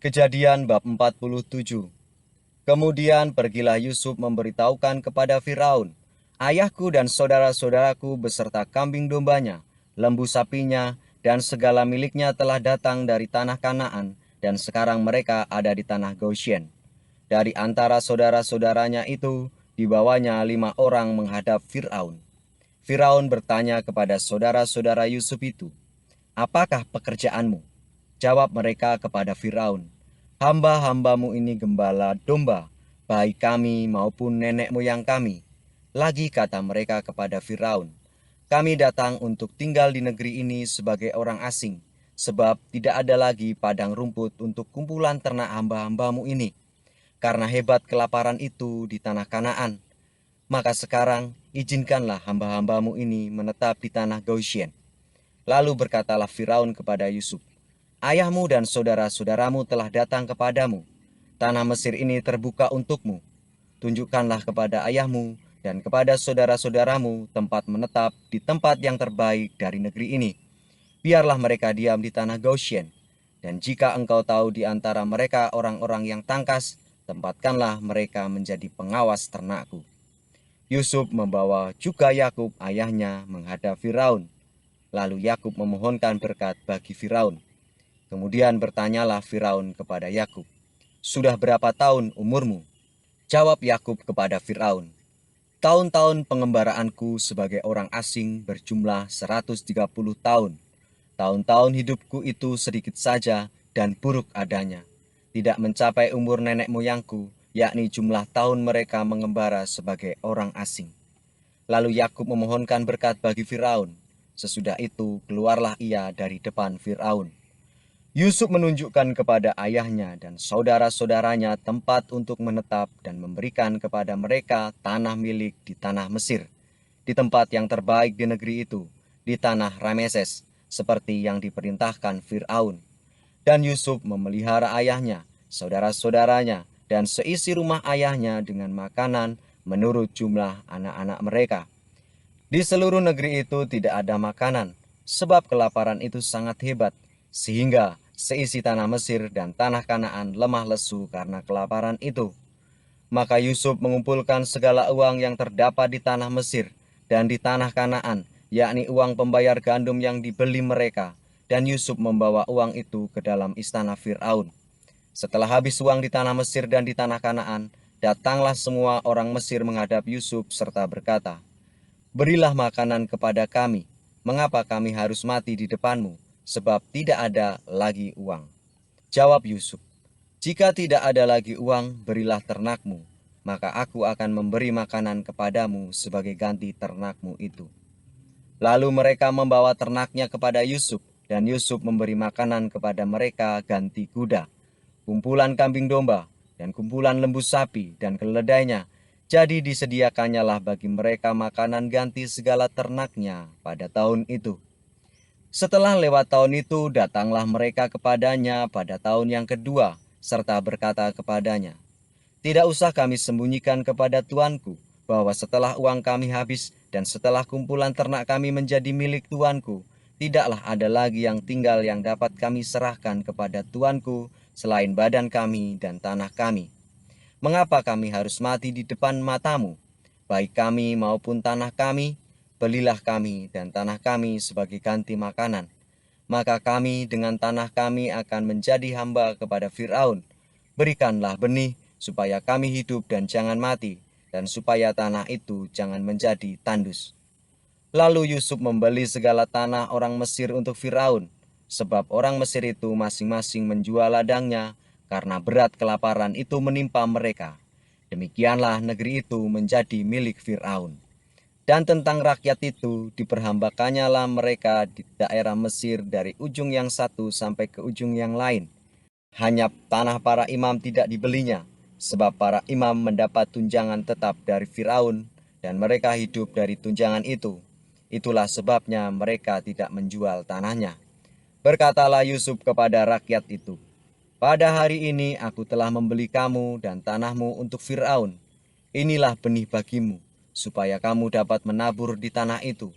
Kejadian bab 47. Kemudian pergilah Yusuf memberitahukan kepada Firaun, "Ayahku dan saudara-saudaraku beserta kambing dombanya, lembu sapinya, dan segala miliknya telah datang dari tanah Kanaan, dan sekarang mereka ada di tanah Goshen." Dari antara saudara-saudaranya itu, dibawanya 5 orang menghadap Firaun. Firaun bertanya kepada saudara-saudara Yusuf itu, "Apakah pekerjaanmu?" Jawab mereka kepada Firaun, "Hamba-hambamu ini gembala domba, baik kami maupun nenek moyang kami." Lagi kata mereka kepada Firaun, "Kami datang untuk tinggal di negeri ini sebagai orang asing, sebab tidak ada lagi padang rumput untuk kumpulan ternak hamba-hambamu ini, karena hebat kelaparan itu di tanah Kanaan. Maka sekarang izinkanlah hamba-hambamu ini menetap di tanah Goshen." Lalu berkatalah Firaun kepada Yusuf, "Ayahmu dan saudara-saudaramu telah datang kepadamu. Tanah Mesir ini terbuka untukmu. Tunjukkanlah kepada ayahmu dan kepada saudara-saudaramu tempat menetap di tempat yang terbaik dari negeri ini. Biarlah mereka diam di tanah Goshen. Dan jika engkau tahu di antara mereka orang-orang yang tangkas, tempatkanlah mereka menjadi pengawas ternakku." Yusuf membawa juga Yakub ayahnya menghadap Firaun. Lalu Yakub memohonkan berkat bagi Firaun. Kemudian bertanyalah Firaun kepada Yakub, "Sudah berapa tahun umurmu?" Jawab Yakub kepada Firaun, "Tahun-tahun pengembaraanku sebagai orang asing berjumlah 130 tahun. Tahun-tahun hidupku itu sedikit saja dan buruk adanya. Tidak mencapai umur nenek moyangku, yakni jumlah tahun mereka mengembara sebagai orang asing." Lalu Yakub memohonkan berkat bagi Firaun. Sesudah itu keluarlah ia dari depan Firaun. Yusuf menunjukkan kepada ayahnya dan saudara-saudaranya tempat untuk menetap dan memberikan kepada mereka tanah milik di tanah Mesir, di tempat yang terbaik di negeri itu, di tanah Rameses, seperti yang diperintahkan Fir'aun. Dan Yusuf memelihara ayahnya, saudara-saudaranya, dan seisi rumah ayahnya dengan makanan menurut jumlah anak-anak mereka. Di seluruh negeri itu tidak ada makanan, sebab kelaparan itu sangat hebat, sehingga seisi tanah Mesir dan tanah Kanaan lemah lesu karena kelaparan itu. Maka Yusuf mengumpulkan segala uang yang terdapat di tanah Mesir dan di tanah Kanaan, yakni uang pembayar gandum yang dibeli mereka, dan Yusuf membawa uang itu ke dalam istana Fir'aun. Setelah habis uang di tanah Mesir dan di tanah Kanaan, datanglah semua orang Mesir menghadap Yusuf serta berkata, "Berilah makanan kepada kami. Mengapa kami harus mati di depanmu? Sebab tidak ada lagi uang." Jawab Yusuf, "Jika tidak ada lagi uang, berilah ternakmu. Maka aku akan memberi makanan kepadamu sebagai ganti ternakmu itu." Lalu mereka membawa ternaknya kepada Yusuf, dan Yusuf memberi makanan kepada mereka ganti kuda, kumpulan kambing domba, dan kumpulan lembu sapi dan keledainya. Jadi disediakannya lah bagi mereka makanan ganti segala ternaknya pada tahun itu. Setelah lewat tahun itu, datanglah mereka kepadanya pada tahun yang kedua, serta berkata kepadanya, "Tidak usah kami sembunyikan kepada tuanku, bahwa setelah uang kami habis dan setelah kumpulan ternak kami menjadi milik tuanku, tidaklah ada lagi yang tinggal yang dapat kami serahkan kepada tuanku selain badan kami dan tanah kami. Mengapa kami harus mati di depan matamu? Baik kami maupun tanah kami, belilah kami dan tanah kami sebagai ganti makanan. Maka kami dengan tanah kami akan menjadi hamba kepada Fir'aun. Berikanlah benih supaya kami hidup dan jangan mati, dan supaya tanah itu jangan menjadi tandus." Lalu Yusuf membeli segala tanah orang Mesir untuk Firaun, sebab orang Mesir itu masing-masing menjual ladangnya karena berat kelaparan itu menimpa mereka. Demikianlah negeri itu menjadi milik Firaun. Dan tentang rakyat itu, diperhambakannya lah mereka di daerah Mesir dari ujung yang satu sampai ke ujung yang lain. Hanya tanah para imam tidak dibelinya, sebab para imam mendapat tunjangan tetap dari Firaun, dan mereka hidup dari tunjangan itu. Itulah sebabnya mereka tidak menjual tanahnya. Berkatalah Yusuf kepada rakyat itu, "Pada hari ini aku telah membeli kamu dan tanahmu untuk Firaun. Inilah benih bagimu, supaya kamu dapat menabur di tanah itu.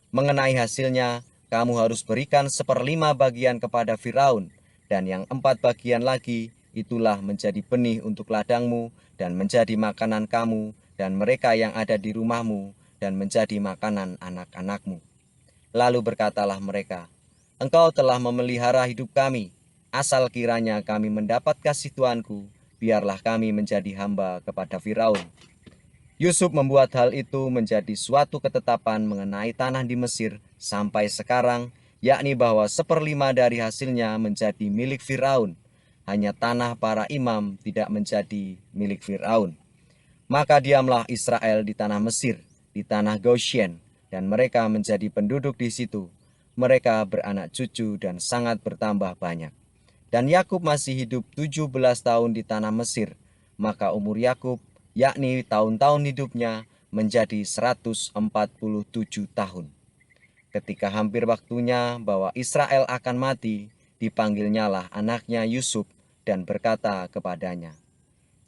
Mengenai hasilnya, kamu harus berikan 1/5 bagian kepada Firaun, dan yang 4 bagian lagi itulah menjadi benih untuk ladangmu dan menjadi makanan kamu dan mereka yang ada di rumahmu dan menjadi makanan anak-anakmu. Lalu berkatalah mereka, Engkau telah memelihara hidup kami, asal kiranya kami mendapat kasih Tuanku, biarlah kami menjadi hamba kepada Firaun. Yusuf membuat hal itu menjadi suatu ketetapan mengenai tanah di Mesir sampai sekarang, yakni bahwa 1/5 dari hasilnya menjadi milik Firaun. Hanya tanah para imam tidak menjadi milik Firaun. Maka diamlah Israel di tanah Mesir, di tanah Goshen, dan mereka menjadi penduduk di situ. Mereka beranak cucu dan sangat bertambah banyak. Dan Yakub masih hidup 17 tahun di tanah Mesir. Maka umur Yakub, yakni tahun-tahun hidupnya, menjadi 147 tahun. Ketika hampir waktunya bahwa Israel akan mati, dipanggilnyalah anaknya Yusuf dan berkata kepadanya,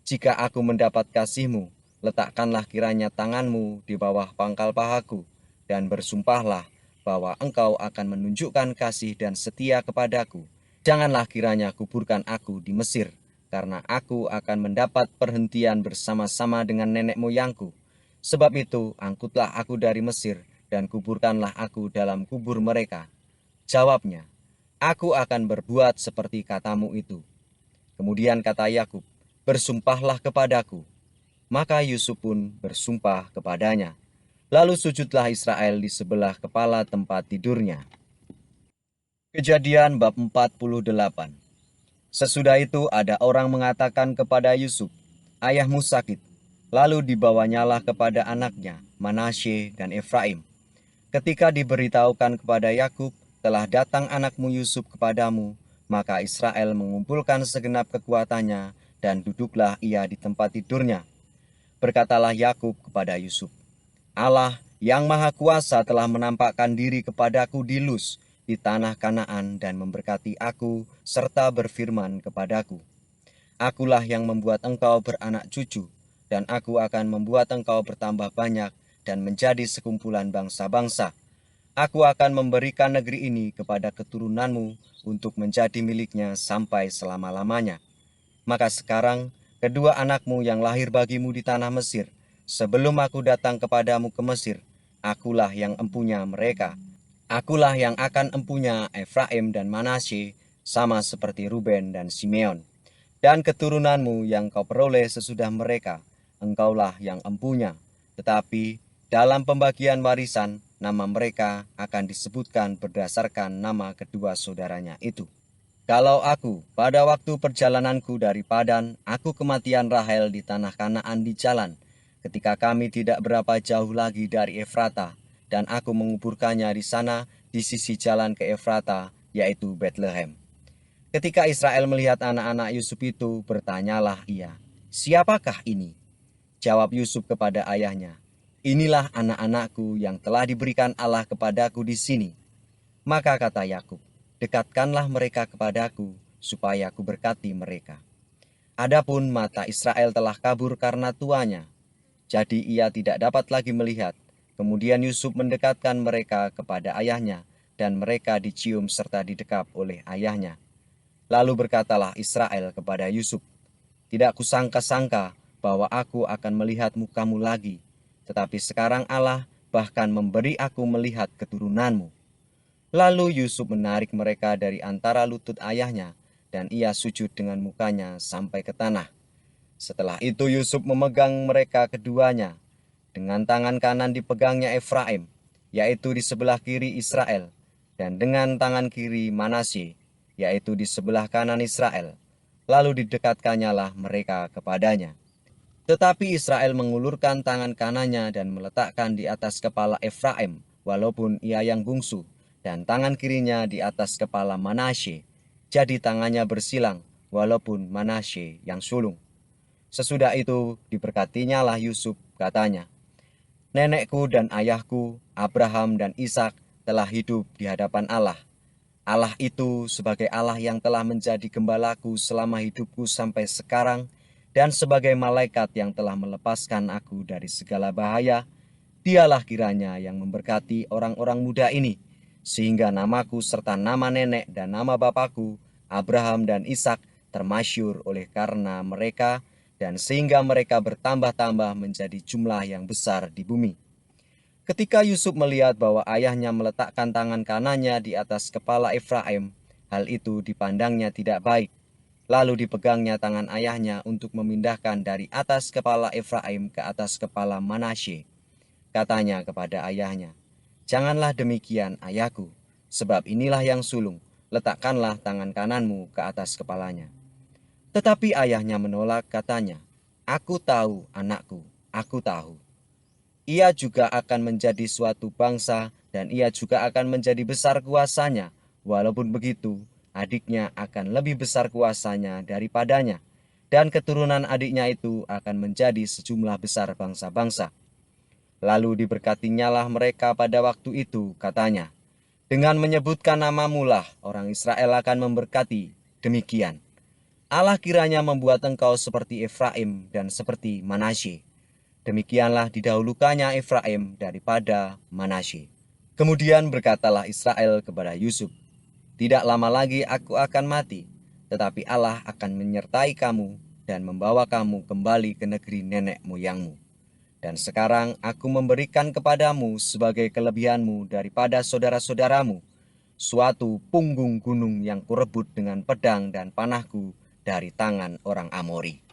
Jika aku mendapat kasihmu, letakkanlah kiranya tanganmu di bawah pangkal pahaku, dan bersumpahlah bahwa engkau akan menunjukkan kasih dan setia kepadaku. Janganlah kiranya kuburkan aku di Mesir, karena aku akan mendapat perhentian bersama-sama dengan nenek moyangku. Sebab itu, angkutlah aku dari Mesir, dan kuburkanlah aku dalam kubur mereka. Jawabnya, aku akan berbuat seperti katamu itu. Kemudian kata Yakub, bersumpahlah kepadaku. Maka Yusuf pun bersumpah kepadanya. Lalu sujudlah Israel di sebelah kepala tempat tidurnya. Kejadian bab 48. Sesudah itu ada orang mengatakan kepada Yusuf, ayahmu sakit. Lalu dibawanyalah kepada anaknya, Manasye dan Efraim. Ketika diberitahukan kepada Yakub, telah datang anakmu Yusuf kepadamu, maka Israel mengumpulkan segenap kekuatannya dan duduklah ia di tempat tidurnya. Berkatalah Yakub kepada Yusuf, Allah yang Maha Kuasa telah menampakkan diri kepadaku di Luz, di tanah Kanaan dan memberkati aku serta berfirman kepadaku, Akulah yang membuat engkau beranak cucu, dan aku akan membuat engkau bertambah banyak dan menjadi sekumpulan bangsa-bangsa. Aku akan memberikan negeri ini kepada keturunanmu untuk menjadi miliknya sampai selama-lamanya. Maka sekarang, kedua anakmu yang lahir bagimu di tanah Mesir, sebelum aku datang kepadamu ke Mesir, akulah yang empunya mereka. Akulah yang akan empunya Efraim dan Manasye, sama seperti Ruben dan Simeon. Dan keturunanmu yang kau peroleh sesudah mereka, engkaulah yang empunya. Tetapi dalam pembagian warisan, nama mereka akan disebutkan berdasarkan nama kedua saudaranya itu. Kalau aku, pada waktu perjalananku dari Padan, aku kematian Rahel di tanah Kanaan di jalan, ketika kami tidak berapa jauh lagi dari Efrata, dan aku menguburkannya di sana di sisi jalan ke Efrata, yaitu Bethlehem. Ketika Israel melihat anak-anak Yusuf itu, bertanyalah ia, siapakah ini? Jawab Yusuf kepada ayahnya, inilah anak-anakku yang telah diberikan Allah kepadaku di sini. Maka kata Yakub, dekatkanlah mereka kepadaku, supaya aku berkati mereka. Adapun mata Israel telah kabur karena tuanya, jadi ia tidak dapat lagi melihat. Kemudian Yusuf mendekatkan mereka kepada ayahnya, dan mereka dicium serta didekap oleh ayahnya. Lalu berkatalah Israel kepada Yusuf, tidak kusangka-sangka bahwa aku akan melihat mukamu lagi, tetapi sekarang Allah bahkan memberi aku melihat keturunanmu. Lalu Yusuf menarik mereka dari antara lutut ayahnya, dan ia sujud dengan mukanya sampai ke tanah. Setelah itu Yusuf memegang mereka keduanya, dengan tangan kanan dipegangnya Efraim, yaitu di sebelah kiri Israel, dan dengan tangan kiri Manasye, yaitu di sebelah kanan Israel. Lalu didekatkannya mereka kepadanya. Tetapi Israel mengulurkan tangan kanannya dan meletakkan di atas kepala Efraim, walaupun ia yang bungsu, dan tangan kirinya di atas kepala Manasye. Jadi tangannya bersilang, walaupun Manasye yang sulung. Sesudah itu diberkatinya Yusuf, katanya, Nenekku dan ayahku, Abraham dan Ishak, telah hidup di hadapan Allah. Allah itu sebagai Allah yang telah menjadi gembalaku selama hidupku sampai sekarang, dan sebagai malaikat yang telah melepaskan aku dari segala bahaya, dialah kiranya yang memberkati orang-orang muda ini, sehingga namaku serta nama nenek dan nama bapakku Abraham dan Ishak termasyhur oleh karena mereka dan sehingga mereka bertambah-tambah menjadi jumlah yang besar di bumi. Ketika Yusuf melihat bahwa ayahnya meletakkan tangan kanannya di atas kepala Efraim, hal itu dipandangnya tidak baik. Lalu dipegangnya tangan ayahnya untuk memindahkan dari atas kepala Efraim ke atas kepala Manasye. Katanya kepada ayahnya, "Janganlah demikian, ayahku, sebab inilah yang sulung, letakkanlah tangan kananmu ke atas kepalanya." Tetapi ayahnya menolak, katanya, "Aku tahu, anakku, aku tahu. Ia juga akan menjadi suatu bangsa dan ia juga akan menjadi besar kuasanya. Walaupun begitu, adiknya akan lebih besar kuasanya daripadanya. Dan keturunan adiknya itu akan menjadi sejumlah besar bangsa-bangsa." Lalu diberkatinyalah mereka pada waktu itu, katanya, "Dengan menyebutkan namamu lah orang Israel akan memberkati. Demikian, Allah kiranya membuat engkau seperti Efraim dan seperti Manasye." Demikianlah didahulukannya Efraim daripada Manasye. Kemudian berkatalah Israel kepada Yusuf, "Tidak lama lagi aku akan mati, tetapi Allah akan menyertai kamu dan membawa kamu kembali ke negeri nenek moyangmu. Dan sekarang aku memberikan kepadamu sebagai kelebihanmu daripada saudara-saudaramu, suatu punggung gunung yang kurebut dengan pedang dan panahku dari tangan orang Amori."